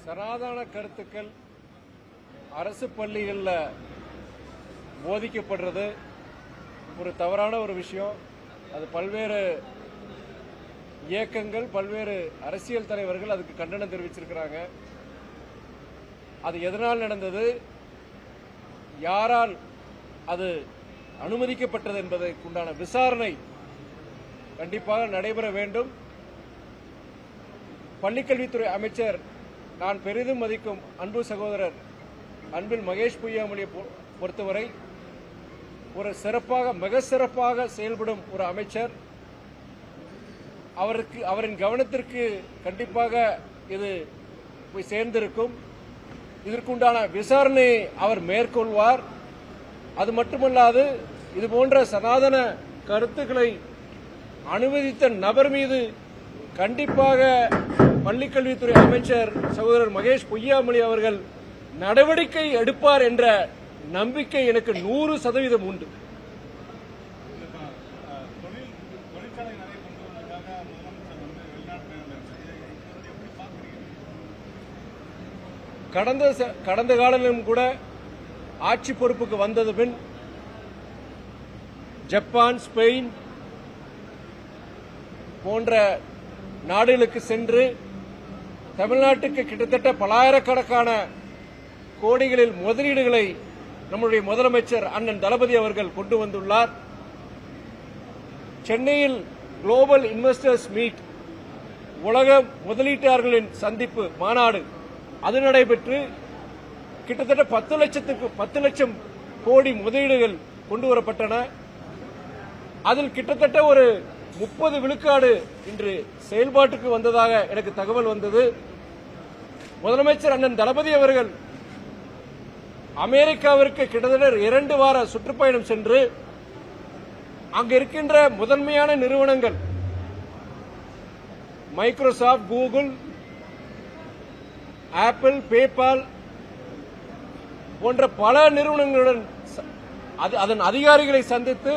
சனாதன கருத்துக்கள் அரசு பள்ளிகளில் போதிக்கப்படுறது ஒரு தவறான ஒரு விஷயம். அது பல்வேறு இயக்கங்கள், பல்வேறு அரசியல் தலைவர்கள் அதுக்கு கண்டனம் தெரிவிச்சிருக்கிறாங்க. அது எதனால் நடந்தது, யாரால் அது அனுமதிக்கப்பட்டது என்பதற்குண்டான விசாரணை கண்டிப்பாக நடைபெற வேண்டும். பள்ளிக்கல்வித்துறை அமைச்சர், நான் பெரிதும் மதிக்கும் அன்பு சகோதரர் அன்பில் மகேஷ் பொய்யாமொழியை பொறுத்தவரை ஒரு மிக சிறப்பாக செயல்படும் ஒரு அமைச்சர். அவரின் கவனத்திற்கு கண்டிப்பாக இது போய் சேர்ந்திருக்கும். இதற்குண்டான விசாரணை அவர் மேற்கொள்வார். அது மட்டுமல்லாது இதுபோன்ற சனாதன கருத்துக்களை அனுமதித்த நபர் மீது கண்டிப்பாக பள்ளிக்கல்வித்துறை அமைச்சர் சகோதரர் மகேஷ் பொய்யாமொழி அவர்கள் நடவடிக்கை எடுப்பார் என்ற நம்பிக்கை எனக்கு 100% உண்டு. கடந்த காலத்திலும் கூட ஆட்சி பொறுப்புக்கு வந்தது பின் ஜப்பான், ஸ்பெயின் போன்ற நாடுகளுக்கு சென்று தமிழ்நாட்டுக்கு கிட்டத்தட்ட பலாயிரக்கணக்கான கோடிகளில் முதலீடுகளை நம்முடைய முதலமைச்சர் அண்ணன் தளபதி அவர்கள் கொண்டு வந்துள்ளார். சென்னையில் குளோபல் இன்வெஸ்டர்ஸ் மீட், உலக முதலீட்டாளர்களின் சந்திப்பு மாநாடு அது நடைபெற்று கிட்டத்தட்ட 10 லட்சம் கோடி முதலீடுகள் கொண்டு வரப்பட்டன. அதில் கிட்டத்தட்ட ஒரு 30 விழுக்காடு இன்று செயல்பாட்டுக்கு வந்ததாக எனக்கு தகவல் வந்தது. முதலமைச்சர் அண்ணன் தளபதி அவர்கள் அமெரிக்காவிற்கு கிட்டத்தட்ட 2 வார சுற்றுப்பயணம் சென்று அங்கு இருக்கின்ற முதன்மையான நிறுவனங்கள் மைக்ரோசாப்ட், கூகுள், ஆப்பிள், பேபால் போன்ற பல நிறுவனங்களுடன் அதன் அதிகாரிகளை சந்தித்து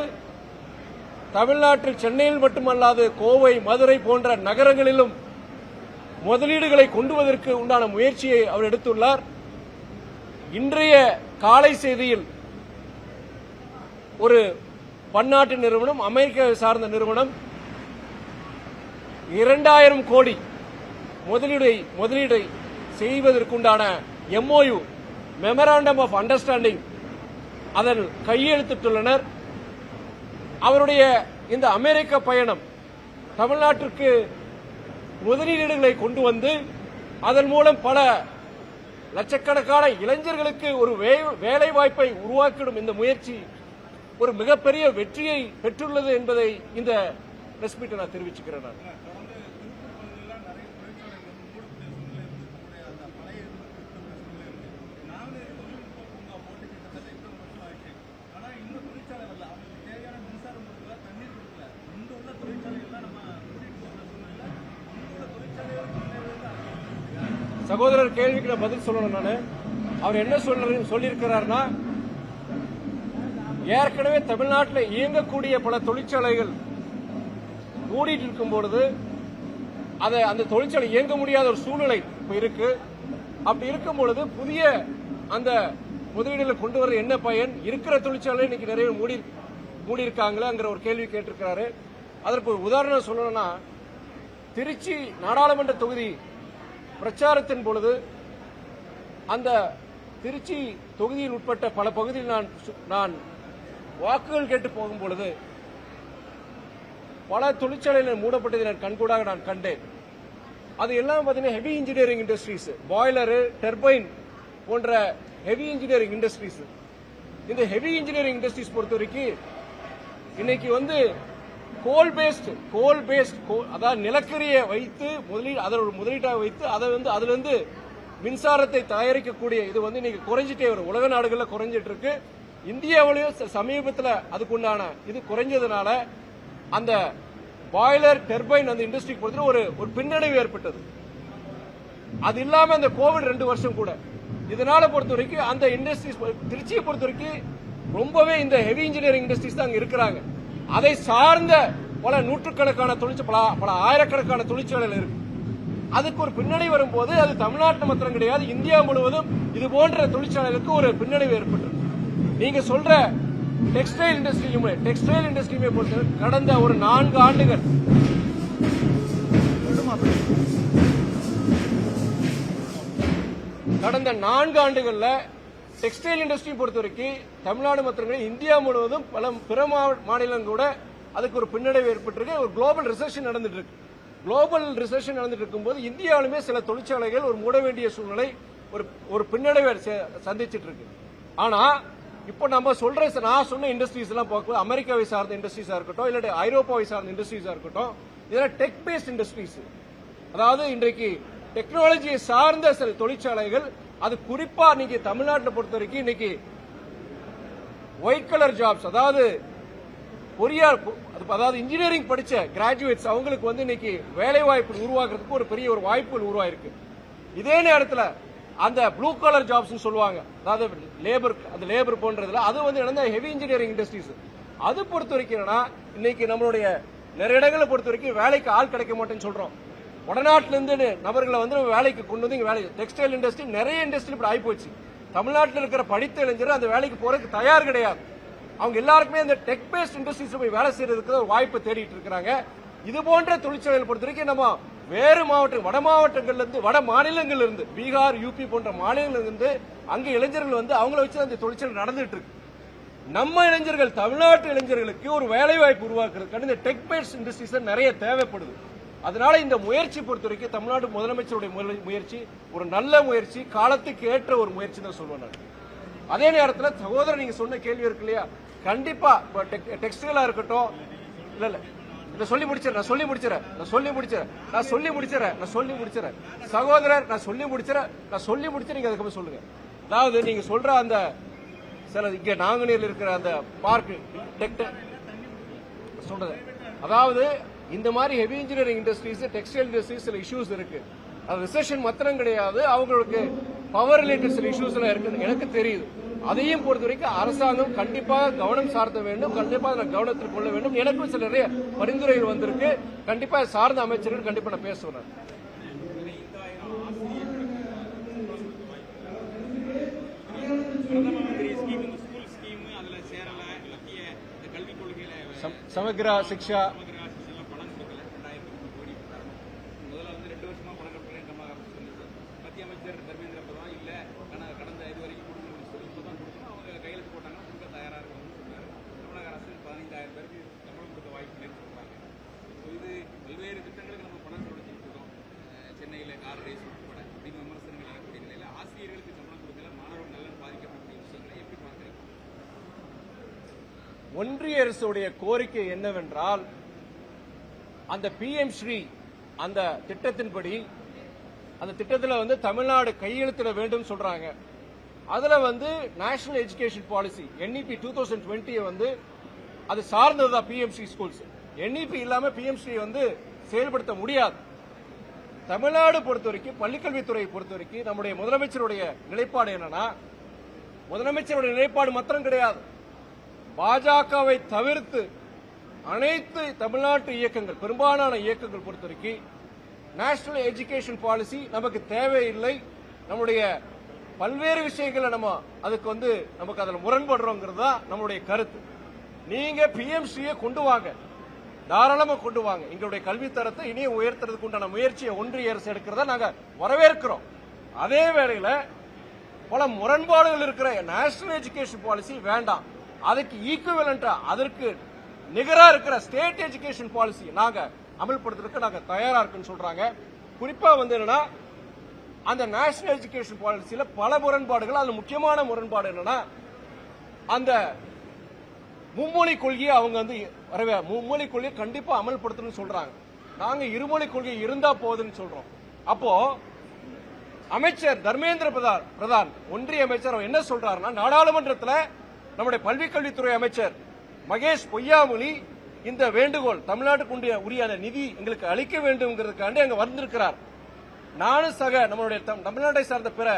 தமிழ்நாட்டில் சென்னையில் மட்டுமல்லாது கோவை, மதுரை போன்ற நகரங்களிலும் முதலீடுகளை கொண்டுவதற்கு உண்டான முயற்சியை அவர் எடுத்துள்ளார். இன்றைய காலை செய்தியில் ஒரு பன்னாட்டு நிறுவனம், அமெரிக்காவை சார்ந்த நிறுவனம் 2000 கோடி முதலீடை செய்வதற்குண்டான MOU, மெமராண்டம் ஆஃப் அண்டர்ஸ்டாண்டிங், அதில் கையெழுத்திட்டுள்ளனர். அவருடைய இந்த அமெரிக்க பயணம் தமிழ்நாட்டிற்கு முதலீடுகளை கொண்டு வந்து அதன் மூலம் பல லட்சக்கணக்கான இளைஞர்களுக்கு ஒரு வேலை வாய்ப்பை உருவாக்கிடும் இந்த முயற்சி ஒரு மிகப்பெரிய வெற்றியை பெற்றுள்ளது என்பதை இந்த பிரஸ் மீட்டை நான் தெரிவிச்சுக்கிறேன். சகோதரர் கேள்விக்கு நான் பதில் சொல்லணும். நான் அவர் என்ன சொல்லியிருக்கிறார்னா, ஏற்கனவே தமிழ்நாட்டில் இயங்கக்கூடிய பல தொழிற்சாலைகள் மூடிட்டு இருக்கும் பொழுது அந்த தொழிற்சாலை இயங்க முடியாத ஒரு சூழ்நிலை இப்ப இருக்கு. அப்படி இருக்கும் பொழுது புதிய அந்த முதலீடுகளை கொண்டு வர என்ன பயன்? இருக்கிற தொழிற்சாலை இன்னைக்கு நிறைய மூடி இருக்காங்களேங்கிற ஒரு கேள்வி கேட்டிருக்கிறாரு. அதற்கு ஒரு உதாரணம் சொல்லணும்னா, திருச்சி நாடாளுமன்ற தொகுதி பிரச்சாரத்தின் பொழுது அந்த திருச்சி தொகுதியில் உட்பட்ட பல பகுதியில் நான் வாக்குகள் கேட்டு போகும் பொழுது பல தொழிற்சாலைகள் மூடப்பட்டதை நான் கண்கூடாக நான் கண்டேன். அது எல்லாம் பார்த்தீங்கன்னா heavy engineering industries, boiler, turbine போன்ற ஹெவி இன்ஜினியரிங் இண்டஸ்ட்ரீஸ். இந்த ஹெவி இன்ஜினியரிங் இண்டஸ்ட்ரீஸ் பொறுத்த வரைக்கும் இன்னைக்கு வந்து கோல் பேஸ்ட் அதாவது நிலக்கரியை வைத்து அதோட முதலீட்டாக வைத்து அதுல இருந்து மின்சாரத்தை தயாரிக்கக்கூடிய இது வந்து இன்னைக்கு குறைஞ்சிட்டே வரும். உலக நாடுகளில் குறைஞ்சிட்டு இருக்கு. இந்தியாவிலேயும் சமீபத்தில் அதுக்குண்டான இது குறைஞ்சதுனால அந்த பாய்லர், டர்பைன் அந்த இண்டஸ்ட்ரி பொறுத்த ஒரு பின்னடைவு ஏற்பட்டது. அது இல்லாம அந்த கோவிட் 2 வருஷம் கூட இதனால பொறுத்த வரைக்கும் அந்த இண்டஸ்ட்ரீஸ் திருச்சியை பொறுத்த வரைக்கும் ரொம்பவே இந்த ஹெவி இன்ஜினியரிங் இண்டஸ்ட்ரீஸ் தான் அங்க இருக்கிறாங்க. அதை சார்ந்த பல நூற்றுக்கணக்கான பல ஆயிரக்கணக்கான தொழிற்சாலைகள் இருக்கு. அதுக்கு ஒரு பின்னணி வரும்போது அது தமிழ்நாட்டில் மாத்திரம் கிடையாது, இந்தியா முழுவதும் இது போன்ற தொழிற்சாலைகளுக்கு ஒரு பின்னடைவு ஏற்பட்டு நீங்க சொல்ற டெக்ஸ்டைல் இண்டஸ்ட்ரியுமே பொறுத்த கடந்த ஒரு 4 ஆண்டுகள் டெக்ஸ்டைல் இண்டஸ்ட்ரி பொறுத்த வரைக்கும் தமிழ்நாடு மாத்திரம் இந்தியா முழுவதும் பல பிற மாநிலங்கள் கூட அதுக்கு ஒரு பின்னடைவு ஏற்பட்டிருக்கு. ஒரு குளோபல் ரிசெஷன் நடந்துட்டு இருக்கு. குளோபல் ரிசெஷன் நடந்துட்டு இருக்கும்போது இந்தியாவிலுமே சில தொழிற்சாலைகள் ஒரு மூட வேண்டிய சூழ்நிலை, ஒரு பின்னடைவை சந்திச்சிட்டு இருக்கு. ஆனா இப்போ நம்ம நான் சொன்ன இண்டஸ்ட்ரீஸ் எல்லாம் பார்க்கும்போது அமெரிக்காவை சார்ந்த இண்டஸ்ட்ரீஸா இருக்கட்டும், இல்லாட்டி ஐரோப்பாவை சார்ந்த இண்டஸ்ட்ரீஸா இருக்கட்டும், இதெல்லாம் டெக் பேஸ்ட் இண்டஸ்ட்ரீஸ். அதாவது இன்றைக்கு டெக்னாலஜியை சார்ந்த சில தொழிற்சாலைகள், அது குறிப்பா நீங்க தமிழ்நாட்டில் பொறுத்த வரைக்கும் இன்னைக்கு ஒயிட் கலர் ஜாப்ஸ், அதாவது அதாவது இன்ஜினியரிங் படிச்ச கிராஜுவேட்ஸ் அவங்களுக்கு வந்து இன்னைக்கு வேலை வாய்ப்பு உருவாக்குறதுக்கு ஒரு பெரிய ஒரு வாய்ப்புகள் உருவாயிருக்கு. இதே நேரத்தில் அந்த ப்ளூ கலர் ஜாப்ஸ் சொல்லுவாங்க, அதாவது லேபர் போன்றதுல அது வந்து ஹெவி இன்ஜினியரிங் இண்டஸ்ட்ரீஸ். அது பொறுத்த வரைக்கும் இன்னைக்கு நம்மளுடைய நிறைய இடங்களை பொறுத்த வரைக்கும் வேலைக்கு ஆள் கிடைக்க மாட்டேன்னு சொல்றோம். வடநாட்டில இருந்து நபர்களை வந்து வேலைக்கு கொண்டு வந்து வேலை டெக்ஸ்டைல் இண்டஸ்ட்ரி நிறைய இண்டஸ்ட்ரி இப்படி ஆயிப்போச்சு. தமிழ்நாட்டில் இருக்கிற படித்த இளைஞர் அந்த வேலைக்கு போறதுக்கு தயார் கிடையாது. அவங்க எல்லாருக்குமே அந்த டெக் பேஸ்ட் இண்டஸ்ட்ரீஸ் போய் வேலை செய்யறதுக்கு வாய்ப்பு தேடிட்டு இருக்காங்க. இது போன்ற தொழிற்சாலைகள் பொறுத்த வரைக்கும் நம்ம வேறு வட மாவட்டங்கள்ல இருந்து, வட மாநிலங்கள்ல இருந்து, பீகார், யூபி போன்ற மாநிலங்கள்ல இருந்து அங்க இளைஞர்கள் வந்து அவங்கள வச்சு அந்த தொழிற்சாலை நடந்துட்டு இருக்கு. நம்ம இளைஞர்கள், தமிழ்நாட்டு இளைஞர்களுக்கு ஒரு வேலை வாய்ப்பு உருவாக்குறதுக்கு இந்த டெக் பேஸ்ட் இண்டஸ்ட்ரீஸ் நிறைய தேவைப்படுது. அதனால இந்த முயற்சி பொறுத்த வரைக்கும் தமிழ்நாடு முதலமைச்சருடைய முயற்சி ஒரு நல்ல முயற்சி, காலத்துக்கு ஏற்ற ஒரு முயற்சி தான் சொல்லுவேன். அதே நேரத்தில் சகோதரர் நீங்க சொன்ன கேள்வி இருக்கு இல்லையா, கண்டிப்பா டெக்ஸ்டைலா இருக்கட்டும், இல்ல சொல்லி முடிச்சிடறேன் சகோதரர், நான் சொல்லி முடிச்சு நீங்க அதுக்கப்புறம் சொல்லுங்க. அதாவது நீங்க சொல்ற அந்த சில இங்க நாங்குநேரில் இருக்கிற அந்த பார்க் சொல்றது, அதாவது இந்த மாதிரி heavy engineering industries, textile industries சில இஷ்யூஸ் இருக்கு. அது ரிசெஷன் மாத்திரம் கிடையாது, அவங்களுக்கு பவர் ரிலேட்டட் சில இஷ்யூஸ் எல்லாம் இருக்கு, எனக்கு தெரியுது. அதையும் பொறுத்த வரைக்கும் அரசாங்கம் கண்டிப்பாக கவனம் சார்த்த வேண்டும், கண்டிப்பாக கவனத்தில் கொள்ள வேண்டும். எனக்கும் சில நிறைய பரிந்துரைகள் வந்திருக்கு, கண்டிப்பா சார்ந்த அமைச்சர்கள் கண்டிப்பா நான் பேசுவேன். சமக்ரா சிக்ஷா அமைச்சர் தர்மேந்திர பிரதான் இல்ல கடந்த இது வரைக்கும் கொடுக்கணும்னு அவங்க கையெழுத்து போட்டாங்கன்னா கொடுக்க தயாரா இருக்கும்னு சொன்னாரு. தமிழக அரசு 15,000 பேருக்கு சம்பளம் கொடுக்க வாய்ப்பு சொல்றாங்க. இது பல்வேறு திட்டங்களுக்கு நம்ம பணம் செலவழிச்சுட்டு இருக்கோம். சென்னையில கார் ரேஸ் உட்பட அப்படின்னு விமர்சனங்கள் எழக்கூடிய நிலையில ஆசிரியர்களுக்கு சம்பளம் கொடுக்கல, மாணவர்கள் நலன் பாதிக்கப்படக்கூடிய விஷயங்களை எப்படி பார்க்கிறீங்க? ஒன்றிய அரசுடைய கோரிக்கை என்னவென்றால், அந்த PM ஸ்ரீ அந்த திட்டத்தின்படி, அந்த திட்டத்தில் வந்து தமிழ்நாடு கையெழுத்திட வேண்டும் சொல்றாங்க. அதுல வந்து நேஷனல் எஜுகேஷன் பாலிசி NEP 2020 வந்து அது சார்ந்ததுதான் PMC ஸ்கூல்ஸ். NEP இல்லாம PMC வந்து செயல்படுத்த முடியாது. தமிழ்நாடு பொறுத்த வரைக்கும், பள்ளிக்கல்வித்துறையை பொறுத்த வரைக்கும் நம்முடைய முதலமைச்சருடைய நிலைப்பாடு என்னன்னா, முதலமைச்சருடைய நிலைப்பாடு மாத்திரம் கிடையாது, பாஜகவை தவிர்த்து அனைத்து தமிழ்நாட்டு இயக்கங்கள், பெரும்பாலான இயக்கங்கள் பொறுத்த வரைக்கும் நேஷனல் எஜுகேஷன் பாலிசி நமக்கு தேவையில்லை. நம்முடைய பல்வேறு விஷயங்களை நம்ம அதுக்கு வந்து நமக்கு அதில் முரண்படுறோங்கிறது தான் நம்முடைய கருத்து. நீங்க PMCயை கொண்டு வாங்க, தாராளமா கொண்டு வாங்க. எங்களுடைய கல்வித்தரத்தை இனியும் உயர்த்துறதுக்கு உண்டான முயற்சியை ஒன்றிய அரசு எடுக்கிறதா நாங்க வரவேற்கிறோம். அதே வேளையில பல முரண்பாடுகள் இருக்கிற நேஷனல் எஜுகேஷன் பாலிசி வேண்டாம், அதுக்கு ஈக்குவலண்டா, அதற்கு நிகரா இருக்கிற ஸ்டேட் எஜுகேஷன் பாலிசி நாங்க அமல்படுத்துறதுக்கு நாங்க தயாரா இருக்குன்னு சொல்றாங்க. குறிப்பா வந்து என்னன்னா, அந்த நேஷனல் எஜுகேஷன் பாலிசியில பல முரண்பாடுகள், அதுல முக்கியமான முரண்பாடு என்னன்னா, அந்த மும்மொழி கொள்கையை அவங்க வந்து மும்மொழி கொள்கையை கண்டிப்பா அமல்படுத்தணும்னு சொல்றாங்க. நாங்க இருமொழி கொள்கை இருந்தா போதுன்னு சொல்றோம். அப்போ அமைச்சர் தர்மேந்திர பிரதான் ஒன்றிய அமைச்சர் என்ன சொல்றாருன்னா, நாடாளுமன்றத்தில் நம்முடைய பள்ளிக்கல்வித்துறை அமைச்சர் மகேஷ் பொய்யாமொழி இந்த வேண்டுகோள், தமிழ்நாட்டுக்கு உரியான நிதி எங்களுக்கு அளிக்க வேண்டும்ங்கிறதுக்காண்டி அங்க வந்திருக்கிறார். நானும் சக நம்மளுடைய தமிழ்நாட்டை சார்ந்த பிற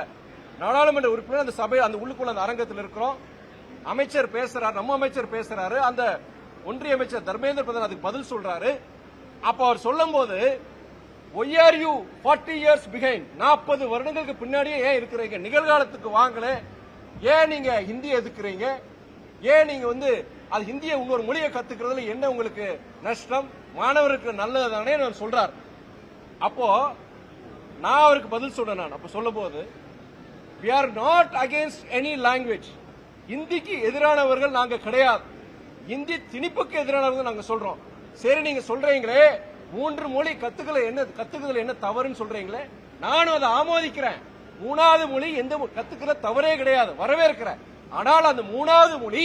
நாடாளுமன்ற உறுப்பினர் அந்த சபை அந்த உள்ளுக்குள்ள அந்த அரங்கத்தில் இருக்கிறோம். அமைச்சர் பேசுறாரு, நம்ம அமைச்சர் பேசுறாரு, அந்த ஒன்றிய அமைச்சர் தர்மேந்திர பிரதான் அதுக்கு பதில் சொல்றாரு. அப்ப அவர் சொல்லும் போது Why are you 40 years behind? 40 வருடங்களுக்கு பின்னாடியே ஏன் இருக்கிறீங்க? நிகழ்காலத்துக்கு வாங்கல. ஏன் நீங்க ஹிந்தி எதுக்குறீங்க? ஏன் நீங்க வந்து அது ஹிந்தியை இன்னொரு மொழியை கத்துக்கிறதுல என்ன உங்களுக்கு நஷ்டம்? மாணவருக்கு நல்லதுதானே நான் சொல்றார். அப்போ நான் அவருக்கு பதில் சொல்றேன். நான் அப்ப சொல்லும் போது we are not against any language. ஹிந்திக்கு எதிரானவர்கள் நாங்க கிடையாது. ஹிந்தி திணிப்புக்கு எதிரானவர்கள் நாங்க சொல்றோம். சரி, நீங்க சொல்றீங்களே 3 மொழி கத்துக்கிறதுல என்ன தவறுன்னு சொல்றீங்களே, நானும் அதை ஆமோதிக்கிறேன். 3வது மொழி எந்த கத்துக்கிற தவறே கிடையாது, வரவேற்கிறேன். ஆனால் அந்த 3வது மொழி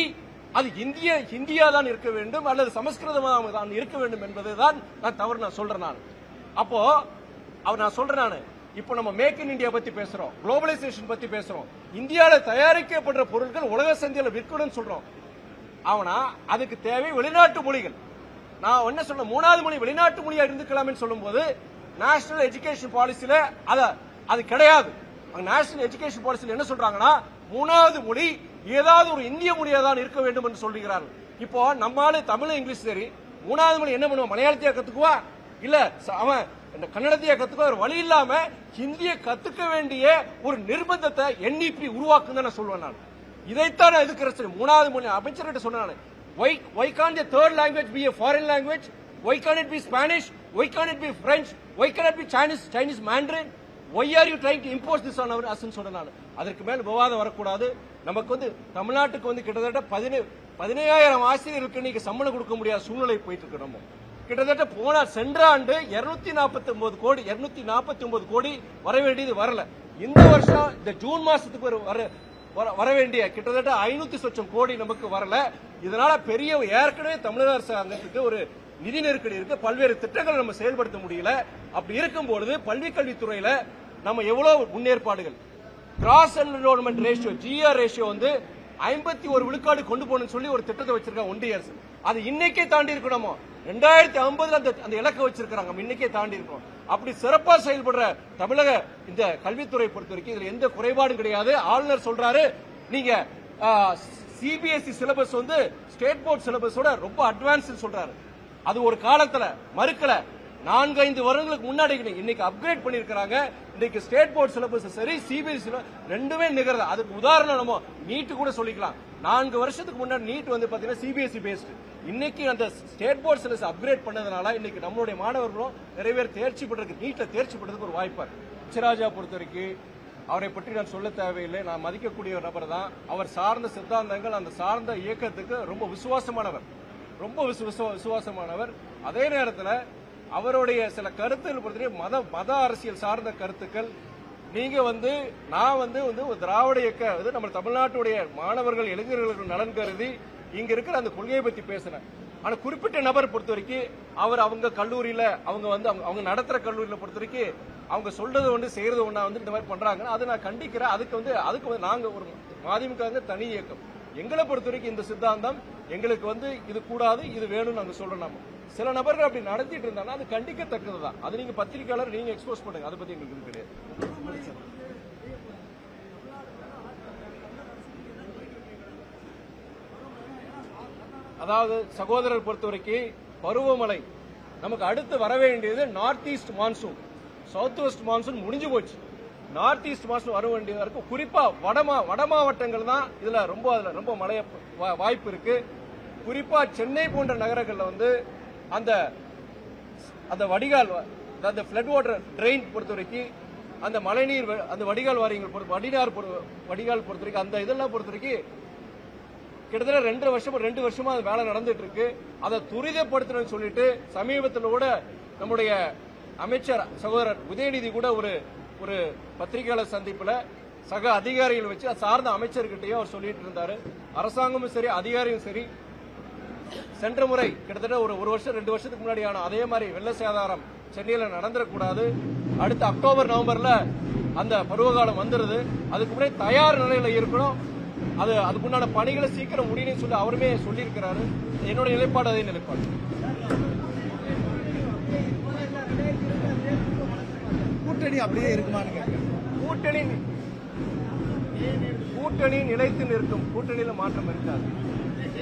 அது ஹிந்தியா தான் இருக்க வேண்டும் அல்லது சமஸ்கிருதமாக தான் இருக்க வேண்டும் என்பதுதான் நான் தவறு நான் சொல்றேன். நான் அப்போ நான் சொல்றேன், இப்போ நம்ம மேக் இன் இந்தியா பத்தி பேசுறோம், குளோபலைசேஷன் பத்தி பேசுறோம், இந்தியாவில் தயாரிக்கப்படுற பொருட்கள் உலக சந்தையில் விற்கணும்னு சொல்றோம். ஆனா அதுக்கு தேவை வெளிநாட்டு மொழிகள். நான் என்ன சொல்ல, 3வது மொழி வெளிநாட்டு மொழியா இருந்துக்கலாம்னு சொல்லும் போது நேஷனல் எஜுகேஷன் பாலிசியில அது கிடையாது. நேஷனல் எஜுகேஷன் பாலிசியில என்ன சொல்றாங்கன்னா 3வது மொழி ஏதாவது ஒரு இந்திய மொழியா தான் இருக்க வேண்டும் என்று சொல்கிறார்கள். இப்போ நம்மால தமிழ் இங்கிலீஷ் சரி, 3வது மொழி என்ன பண்ணுவான்? மலையாளத்தையா கத்துக்குவா? இல்ல அவன் கன்னடத்தையா கத்துக்குவா? ஒரு வழி இல்லாம ஹிந்தியை கத்துக்க வேண்டிய ஒரு நிர்பந்தத்தை NEP உருவாக்குன்னு நான் சொல்லுவேன். நான் இதைத்தான் நான் எதுக்குறேன். 3வது மொழி அமைச்சர்கிட்ட சொன்னேன், why can't the third language be a foreign language? Why can't it be Spanish? Why can't it be French? Why can't it be Chinese Mandarin? Why are you trying to impose this on us? சொன்னான். அதற்கு மேல் விவாதம் வரக்கூடாது. நமக்கு வந்து தமிழ்நாட்டுக்கு வந்து கிட்டத்தட்ட 15,000 ஆசிரியர்களுக்கு இன்னைக்கு சம்பளம் கொடுக்க முடியாத சூழ்நிலை போயிட்டு இருக்கு. நம்ம கிட்டத்தட்ட சென்ற ஆண்டு 249 கோடி வர வேண்டியது வரல. இந்த வருஷம் இந்த ஜூன் மாசத்துக்கு வர வேண்டிய கிட்டத்தட்ட 500 லட்சம் கோடி நமக்கு வரல. இதனால பெரிய ஏற்கனவே தமிழக அரசாங்கத்துக்கு ஒரு நிதி நெருக்கடி இருக்கு. பல்வேறு திட்டங்களை நம்ம செயல்படுத்த முடியல. அப்படி இருக்கும்போது பள்ளி கல்வித்துறையில நம்ம எவ்வளவு முன்னேற்பாடுகள், cross enrolment ratio GR ratio வந்து 51 விழுக்காடு கொண்டு போகணும்னு சொல்லி ஒரு திட்டத்தை வச்சிருக்காங்க ஒன்றிய அரசு. அது இன்னைக்கே தாண்டி இருக்கணுமோ, 2050 அந்த இலக்கை வச்சிருக்காங்க, இன்னைக்கே தாண்டி இருக்கணும். அப்படி சிறப்பா செயல்படுற தமிழக இந்த கல்வித்துறை பொறுத்த வரைக்கும் இதுல எந்த குறைபாடும் கிடையாது. ஆளுநர் சொல்றாரு, நீங்க CBSE சிலபஸ் வந்து ஸ்டேட் போர்ட் சிலபஸோட ரொம்ப அட்வான்ஸ் சொல்றாரு. அது ஒரு காலத்துல மறுக்கல. 4-5 வருடங்களுக்கு முன்னாடி இன்னைக்கு அப்கிரேட் பண்ணிருக்காங்க. இன்னைக்கு ஸ்டேட் போர்ட் சிலபஸ் சரி, CBSE ரெண்டுமே நிகழ்றது. அதுக்கு உதாரணம் நம்ம நீட் கூட சொல்லிக்கலாம். 4 வருஷத்துக்கு முன்னாடி நீட் வந்து பாத்தீங்கன்னா CBSE பேஸ்ட். இன்னைக்கு அந்த ஸ்டேட் போர்ட் சிலபஸ் அப்கிரேட் பண்ணதுனால இன்னைக்கு நம்மளுடைய மாணவர்களும் நிறைய பேர் தேர்ச்சி பெறதுக்கு, நீட்ல தேர்ச்சி பெறதுக்கு ஒரு வாய்ப்பா இருக்கு. ராஜா பொறுத்த வரைக்கும் அவரை பற்றி நான் சொல்ல தேவையில்லை. நான் மதிக்கக்கூடிய ஒரு நபர் தான். அவர் சார்ந்த சித்தாந்தங்கள், அந்த சார்ந்த இயக்கத்துக்கு ரொம்ப விசுவாசமானவர், ரொம்ப விசுவாசமானவர். அதே நேரத்தில் அவருடைய சில கருத்துக்கள் பொறுத்தவரை மத அரசியல் சார்ந்த கருத்துக்கள். நீங்க வந்து நான் வந்து ஒரு திராவிட இயக்க நம்ம தமிழ்நாட்டுடைய மாணவர்கள் இளைஞர்களுக்கு நலன் கருதி இங்க இருக்கிற அந்த கொள்கையை பத்தி பேசுறேன். ஆனா குறிப்பிட்ட நபர் பொறுத்த வரைக்கும் அவங்க கல்லூரியில அவங்க நடத்துற கல்லூரியில பொறுத்த வரைக்கும் அவங்க சொல்றது ஒன்று செய்யறது ஒண்ணா இந்த மாதிரி பண்றாங்க. அதை நான் கண்டிக்கிறேன். அதுக்கு நாங்க ஒரு மதிமுக தனி இயக்கம். எங்களை பொறுத்த வரைக்கும் இந்த சித்தாந்தம் எங்களுக்கு இது கூடாது, இது வேணும்னு நாங்க சொல்றோம். நாம சில நபர்கள் அப்படி நடத்திட்டு இருந்தாங்கன்னா அது கண்டிக்கத்தக்கதுதான். அது நீங்க பத்திரிகையாளர் நீங்க எக்ஸ்போஸ் பண்ணுங்க, அதை பத்தி எங்களுக்கு கிடையாது. அதாவது சகோதரர் பொறுத்த வரைக்கும் பருவமழை நமக்கு அடுத்து வர வேண்டியது north east monsoon. South west monsoon முடிஞ்சு போச்சு. நார்த் ஈஸ்ட் மான்சூன் வர வேண்டியதா இருக்கும். குறிப்பா வட மாவட்டங்கள் தான் இதுல ரொம்ப மழை வாய்ப்பு இருக்கு. குறிப்பா சென்னை போன்ற நகரங்கள்ல அந்த வடிகால், அந்த ஃபிளட் வாட்டர் ட்ரெயின் பொறுத்த வரைக்கும் அந்த மழைநீர், அந்த வடிகால் வாரியங்கள் வடிகால் பொறுத்த வரைக்கும் அந்த இதெல்லாம் பொறுத்த வரைக்கும் கிட்டத்தட்ட 2 வருஷமா அது வேலை நடந்துட்டு இருக்கு. அதை துரிதப்படுத்தணும்னு சொல்லிட்டு சமீபத்தில் கூட நம்முடைய அமைச்சர் சகோதரர் உதயநிதி கூட ஒரு பத்திரிகையாளர் சந்திப்புல சக அதிகாரிகள் வச்சு சார்ந்த அமைச்சர்கிட்டயும் அவர் சொல்லிட்டு இருந்தாரு. அரசாங்கமும் சரி, அதிகாரியும் சரி, சென்ற முறை கிட்டத்தட்ட ஒரு வருஷம் 2 வருஷத்துக்கு முன்னாடியான அதே மாதிரி வெள்ள சேதாரம் சென்னையில் நடந்துடக்கூடாது. அடுத்த அக்டோபர் நவம்பர்ல அந்த பருவகாலம் வந்துருது. அதுக்கு முன்னாடி தயார் நிலையில இருக்கணும். அதுக்குண்டான பணிகளை சீக்கிரம் முடியும்னு சொல்லி அவருமே சொல்லியிருக்கிறாரு. என்னுடைய நிலைப்பாடு அதே நிலைப்பாடு. கூட்டணி அப்படியே இருக்குமான்னு கூட்டணி நிலைத்து நிற்கும். கூட்டணியில மாற்றம் இருக்காது.